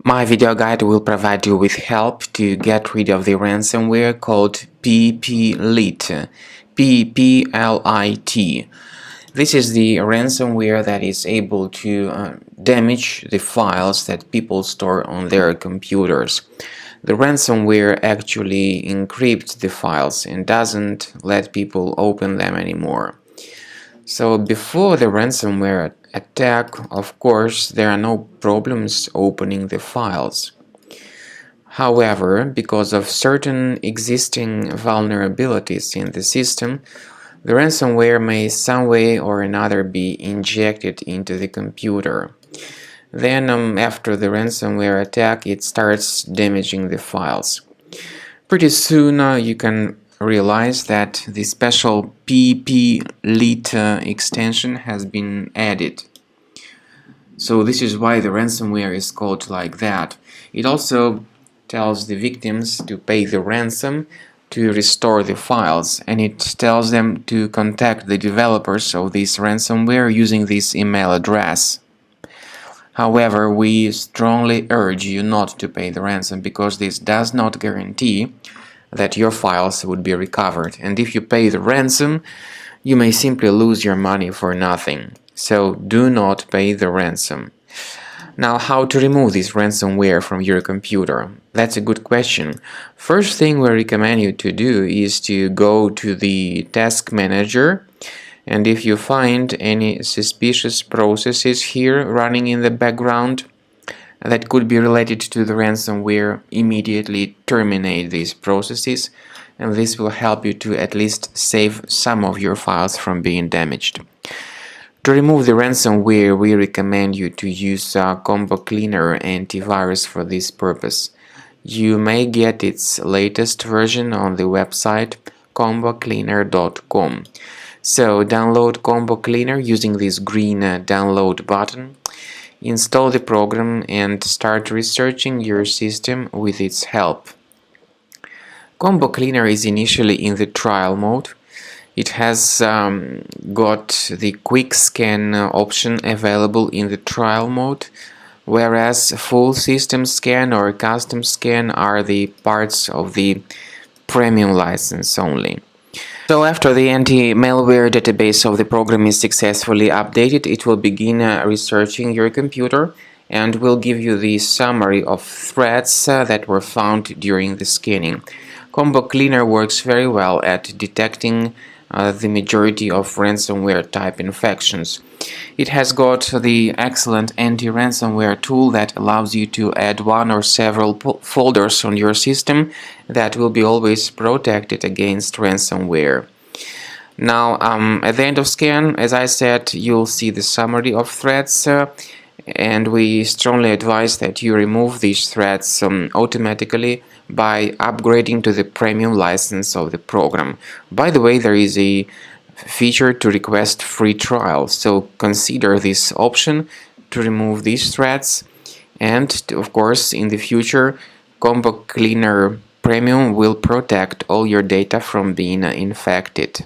My video guide will provide you with help to get rid of the ransomware called PPLIT. PPLIT. This is the ransomware that is able to damage the files that people store on their computers. The ransomware actually encrypts the files and doesn't let people open them anymore. So before the ransomware attack, of course, there are no problems opening the files. However, because of certain existing vulnerabilities in the system, the ransomware may some way or another be injected into the computer. Then, after the ransomware attack, it starts damaging the files. Pretty soon, you can realize that the special PPLIT extension has been added. So this is why the ransomware is called like that. It also tells the victims to pay the ransom to restore the files, and it tells them to contact the developers of this ransomware using this email address. However, we strongly urge you not to pay the ransom because this does not guarantee that your files would be recovered, and if you pay the ransom, you may simply lose your money for nothing. So do not pay the ransom. Now, how to remove this ransomware from your computer? That's a good question. First thing we recommend you to do is to go to the task manager, and if you find any suspicious processes here running in the background that could be related to the ransomware, immediately terminate these processes, and this will help you to at least save some of your files from being damaged. To remove the ransomware, we recommend you to use Combo Cleaner antivirus for this purpose. You may get its latest version on the website combocleaner.com. So download Combo Cleaner using this green download button. Install the program and start researching your system with its help. Combo Cleaner is initially in the trial mode. It has got the quick scan option available in the trial mode, whereas full system scan or custom scan are the parts of the premium license only. So after the anti-malware database of the program is successfully updated, it will begin researching your computer and will give you the summary of threats that were found during the scanning. Combo Cleaner works very well at detecting the majority of ransomware type infections. It has got the excellent anti-ransomware tool that allows you to add one or several folders on your system that will be always protected against ransomware. Now, at the end of scan, as I said, you'll see the summary of threats, and we strongly advise that you remove these threats automatically by upgrading to the premium license of the program. By the way, there is a feature to request free trial, so consider this option to remove these threats, and of course in the future Combo Cleaner Premium will protect all your data from being infected.